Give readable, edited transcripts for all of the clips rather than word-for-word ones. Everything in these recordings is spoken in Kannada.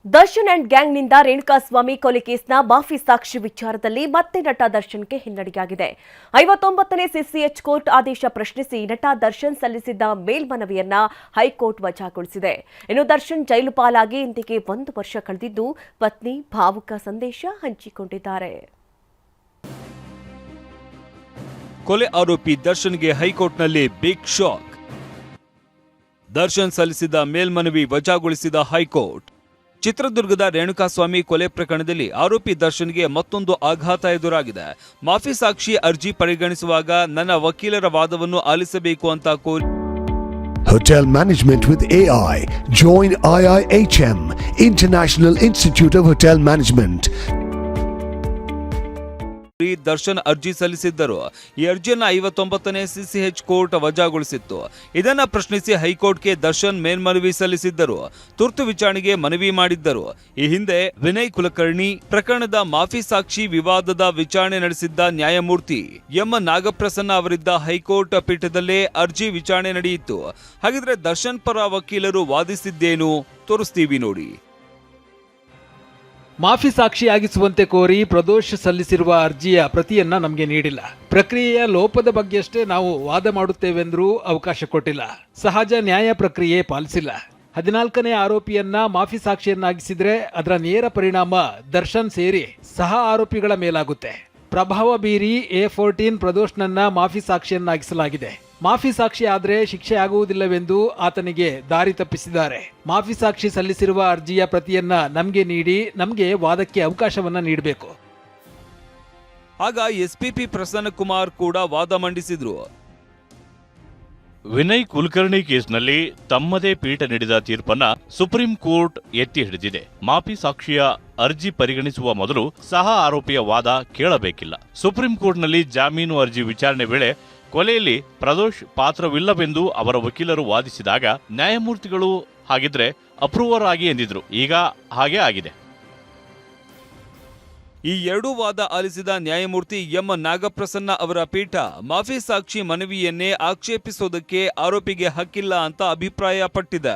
ದರ್ಶನ್ ಅಂಡ್ ಗ್ಯಾಂಗ್ನಿಂದ ರೇಣುಕಾಸ್ವಾಮಿ ಕೊಲೆ ಕೇಸ್ನ ಮಾಫಿ ಸಾಕ್ಷಿ ವಿಚಾರದಲ್ಲಿ ಮತ್ತೆ ನಟ ದರ್ಶನ್ಗೆ ಹಿನ್ನಡೆಯಾಗಿದೆ. 59ನೇ ಸಿಸಿಎಚ್ ಕೋರ್ಟ್ ಆದೇಶ ಪ್ರಶ್ನಿಸಿ ನಟ ದರ್ಶನ್ ಸಲ್ಲಿಸಿದ್ದ ಮೇಲ್ಮನವಿಯನ್ನ ಹೈಕೋರ್ಟ್ ವಜಾಗೊಳಿಸಿದೆ. ಇನ್ನು ದರ್ಶನ್ ಜೈಲು ಪಾಲಾಗಿ ಇಂದಿಗೆ 1 ವರ್ಷ ಕಳೆದಿದ್ದು ಪತ್ನಿ ಭಾವುಕ ಸಂದೇಶ ಹಂಚಿಕೊಂಡಿದ್ದಾರೆ. ಕೊಲೆ ಆರೋಪಿ ದರ್ಶನ್ಗೆ ಹೈಕೋರ್ಟ್ನಲ್ಲಿ ಬಿಗ್ ಶಾಕ್. ದರ್ಶನ್ ಸಲ್ಲಿಸಿದ ಮೇಲ್ಮನವಿ ವಜಾಗೊಳಿಸಿದ ಹೈಕೋರ್ಟ್. ಚಿತ್ರದುರ್ಗದ ರೇಣುಕಾಸ್ವಾಮಿ ಕೊಲೆ ಪ್ರಕರಣದಲ್ಲಿ ಆರೋಪಿ ದರ್ಶನ್ಗೆ ಮತ್ತೊಂದು ಆಘಾತ ಎದುರಾಗಿದೆ. ಮಾಫಿ ಸಾಕ್ಷಿ ಅರ್ಜಿ ಪರಿಗಣಿಸುವಾಗ ನನ್ನ ವಕೀಲರ ವಾದವನ್ನು ಆಲಿಸಬೇಕು ಅಂತ ಕೋರಿ Hotel Management with AI. Join IIHM, International Institute of Hotel Management. Darshan ಅರ್ಜಿ ಸಲ್ಲಿಸಿದ್ದರು. ಈ ಅರ್ಜಿಯನ್ನು 59ನೇ ಸಿಸಿಎಚ್ ಕೋರ್ಟ್ ವಜಾಗೊಳಿಸಿತ್ತು. ಇದನ್ನ ಪ್ರಶ್ನಿಸಿ ಹೈಕೋರ್ಟ್ಗೆ ದರ್ಶನ್ ಮೇಲ್ಮನವಿ ಸಲ್ಲಿಸಿದ್ದರು. ತುರ್ತು ವಿಚಾರಣೆಗೆ ಮನವಿ ಮಾಡಿದ್ದರು. ಈ ಹಿಂದೆ ವಿನಯ್ ಕುಲಕರ್ಣಿ ಪ್ರಕರಣದ ಮಾಫಿ ಸಾಕ್ಷಿ ವಿವಾದದ ವಿಚಾರಣೆ ನಡೆಸಿದ್ದ ನ್ಯಾಯಮೂರ್ತಿ ಎಂ ನಾಗಪ್ರಸನ್ನ ಅವರಿದ್ದ ಹೈಕೋರ್ಟ್ ಪೀಠದಲ್ಲೇ ಅರ್ಜಿ ವಿಚಾರಣೆ ನಡೆಯಿತು. ಹಾಗಿದ್ರೆ ದರ್ಶನ್ ಪರ ವಕೀಲರು ವಾದಿಸಿದ್ದೇನು ತೋರಿಸ್ತೀವಿ ನೋಡಿ. ಮಾಫಿ ಸಾಕ್ಷಿಯಾಗಿಸುವಂತೆ ಕೋರಿ ಪ್ರದೋಷ್ ಸಲ್ಲಿಸಿರುವ ಅರ್ಜಿಯ ಪ್ರತಿಯನ್ನ ನಮಗೆ ನೀಡಿಲ್ಲ. ಪ್ರಕ್ರಿಯೆಯ ಲೋಪದ ಬಗ್ಗೆಯಷ್ಟೇ ನಾವು ವಾದ ಮಾಡುತ್ತೇವೆಂದರೂ ಅವಕಾಶ ಕೊಟ್ಟಿಲ್ಲ. ಸಹಜ ನ್ಯಾಯ ಪ್ರಕ್ರಿಯೆ ಪಾಲಿಸಿಲ್ಲ. 14ನೇ ಆರೋಪಿಯನ್ನ ಮಾಫಿ ಸಾಕ್ಷಿಯನ್ನಾಗಿಸಿದ್ರೆ ಅದರ ನೇರ ಪರಿಣಾಮ ದರ್ಶನ್ ಸೇರಿ ಸಹ ಆರೋಪಿಗಳ ಮೇಲಾಗುತ್ತೆ. ಪ್ರಭಾವ ಬೀರಿ A14 ಪ್ರದೋಷ್ನನ್ನ ಮಾಫಿ ಸಾಕ್ಷಿಯನ್ನಾಗಿಸಲಾಗಿದೆ. ಮಾಫಿ ಸಾಕ್ಷಿ ಆದ್ರೆ ಶಿಕ್ಷೆ ಆಗುವುದಿಲ್ಲವೆಂದು ಆತನಿಗೆ ದಾರಿ ತಪ್ಪಿಸಿದ್ದಾರೆ. ಮಾಫಿ ಸಾಕ್ಷಿ ಸಲ್ಲಿಸಿರುವ ಅರ್ಜಿಯ ಪ್ರತಿಯನ್ನ ನಮಗೆ ನೀಡಿ ನಮಗೆ ವಾದಕ್ಕೆ ಅವಕಾಶವನ್ನ ನೀಡಬೇಕು. ಆಗ ಎಸ್ಪಿಪಿ ಪ್ರಸನ್ನ ಕುಮಾರ್ ಕೂಡ ವಾದ ಮಂಡಿಸಿದ್ರು. ವಿನಯ್ ಕುಲಕರ್ಣಿ ಕೇಸ್ನಲ್ಲಿ ತಮ್ಮದೇ ಪೀಠ ನೀಡಿದ ತೀರ್ಪನ್ನ ಸುಪ್ರೀಂ ಕೋರ್ಟ್ ಎತ್ತಿ ಹಿಡಿದಿದೆ. ಮಾಫಿ ಸಾಕ್ಷಿಯ ಅರ್ಜಿ ಪರಿಗಣಿಸುವ ಮೊದಲು ಸಹ ಆರೋಪಿಯ ವಾದ ಕೇಳಬೇಕಿಲ್ಲ. ಸುಪ್ರೀಂ ಕೋರ್ಟ್ನಲ್ಲಿ ಜಾಮೀನು ಅರ್ಜಿ ವಿಚಾರಣೆ ವೇಳೆ ಕೊಲೆಯಲ್ಲಿ ಪ್ರದೋಷ್ ಪಾತ್ರವಿಲ್ಲವೆಂದು ಅವರ ವಕೀಲರು ವಾದಿಸಿದಾಗ ನ್ಯಾಯಮೂರ್ತಿಗಳು ಹಾಗಿದ್ರೆ ಅಪ್ರೂವರ್ ಆಗಿ ಎಂದಿದ್ರು. ಈಗ ಹಾಗೆ ಆಗಿದೆ. ಈ ಎರಡೂ ವಾದ ಆಲಿಸಿದ ನ್ಯಾಯಮೂರ್ತಿ ಎಂ ನಾಗಪ್ರಸನ್ನ ಅವರ ಪೀಠ ಮಾಫಿ ಸಾಕ್ಷಿ ಮನವಿಯನ್ನೇ ಆಕ್ಷೇಪಿಸೋದಕ್ಕೆ ಆರೋಪಿಗೆ ಹಕ್ಕಿಲ್ಲ ಅಂತ ಅಭಿಪ್ರಾಯಪಟ್ಟಿದೆ.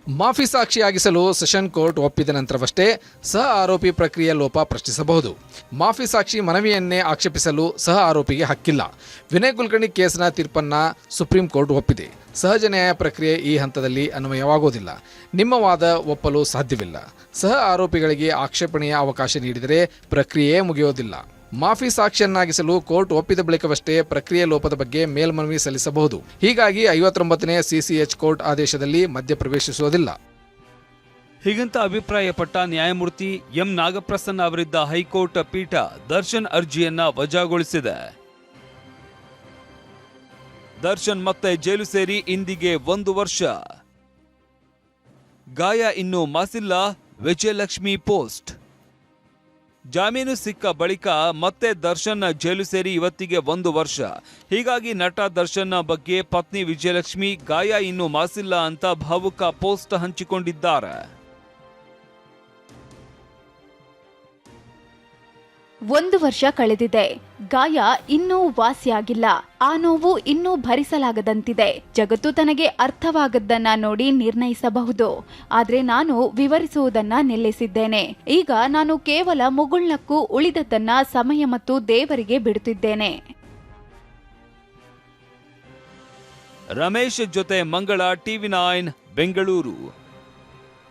ಮಾಫಿ ಸಾಕ್ಷಿಯಾಗಿಸಲು ಸೆಷನ್ ಕೋರ್ಟ್ ಒಪ್ಪಿದ ನಂತರವಷ್ಟೇ ಸಹ ಆರೋಪಿ ಪ್ರಕ್ರಿಯೆ ಲೋಪ ಪ್ರಶ್ನಿಸಬಹುದು. ಮಾಫಿ ಸಾಕ್ಷಿ ಮನವಿಯನ್ನೇ ಆಕ್ಷೇಪಿಸಲು ಸಹ ಆರೋಪಿಗೆ ಹಕ್ಕಿಲ್ಲ. ವಿನಯ್ ಕುಲಕರ್ಣಿ ಕೇಸ್ನ ತೀರ್ಪನ್ನ ಸುಪ್ರೀಂ ಕೋರ್ಟ್ ಒಪ್ಪಿದೆ. ಸಹಜ ನ್ಯಾಯ ಪ್ರಕ್ರಿಯೆ ಈ ಹಂತದಲ್ಲಿ ಅನ್ವಯವಾಗುವುದಿಲ್ಲ. ನಿಮ್ಮ ವಾದ ಒಪ್ಪಲು ಸಾಧ್ಯವಿಲ್ಲ. ಸಹ ಆರೋಪಿಗಳಿಗೆ ಆಕ್ಷೇಪಣೆಯ ಅವಕಾಶ ನೀಡಿದರೆ ಪ್ರಕ್ರಿಯೆ ಮುಗಿಯೋದಿಲ್ಲ. ಮಾಫಿ ಸಾಕ್ಷಿಯನ್ನಾಗಿಸಲು ಕೋರ್ಟ್ ಒಪ್ಪಿದ ಬಳಿಕವಷ್ಟೇ ಪ್ರಕ್ರಿಯೆ ಲೋಪದ ಬಗ್ಗೆ ಮೇಲ್ಮನವಿ ಸಲ್ಲಿಸಬಹುದು. ಹೀಗಾಗಿ 59ನೇ ಸಿಸಿಎಚ್ ಕೋರ್ಟ್ ಆದೇಶದಲ್ಲಿ ಮಧ್ಯಪ್ರವೇಶಿಸುವುದಿಲ್ಲ. ಹೀಗಂತ ಅಭಿಪ್ರಾಯಪಟ್ಟ ನ್ಯಾಯಮೂರ್ತಿ ಎಂ ನಾಗಪ್ರಸನ್ನ ಅವರಿದ್ದ ಹೈಕೋರ್ಟ್ ಪೀಠ ದರ್ಶನ್ ಅರ್ಜಿಯನ್ನ ವಜಾಗೊಳಿಸಿದೆ. ದರ್ಶನ್ ಮತ್ತೆ ಜೈಲು ಸೇರಿ ಇಂದಿಗೆ 1 ವರ್ಷ. ಗಾಯ ಇನ್ನೂ ಮಾಸಿಲ್ಲ. ವಿಜಯಲಕ್ಷ್ಮಿ ಪೋಸ್ಟ್. ಜಾಮೀನು ಸಿಕ್ಕ ಬಳಿಕ ಮತ್ತೆ ದರ್ಶನ್ ಜೈಲು ಸೇರಿ ಇವತ್ತಿಗೆ 1 ವರ್ಷ. ಹೀಗಾಗಿ ನಟ ದರ್ಶನ್ ಬಗ್ಗೆ ಪತ್ನಿ ವಿಜಯಲಕ್ಷ್ಮಿ ಗಾಯ ಇನ್ನೂ ಮಾಸಿಲ್ಲ ಅಂತ ಭಾವುಕ ಪೋಸ್ಟ್ ಹಂಚಿಕೊಂಡಿದ್ದಾರೆ. 1 ವರ್ಷ ಕಳೆದಿದೆ. ಗಾಯ ಇನ್ನೂ ವಾಸಿಯಾಗಿಲ್ಲ. ಆ ನೋವು ಇನ್ನೂ ಭರಿಸಲಾಗದಂತಿದೆ. ಜಗತ್ತು ತನಗೆ ಅರ್ಥವಾಗದ್ದನ್ನ ನೋಡಿ ನಿರ್ಣಯಿಸಬಹುದು. ಆದ್ರೆ ನಾನು ವಿವರಿಸುವುದನ್ನ ನಿಲ್ಲಿಸಿದ್ದೇನೆ. ಈಗ ನಾನು ಕೇವಲ ಮುಗುಳ್ನಕ್ಕೂ ಉಳಿದದ್ದನ್ನ ಸಮಯ ಮತ್ತು ದೇವರಿಗೆ ಬಿಡುತ್ತಿದ್ದೇನೆ. ರಮೇಶ್ ಜೊತೆ ಮಂಗಳ, TV9 ಬೆಂಗಳೂರು.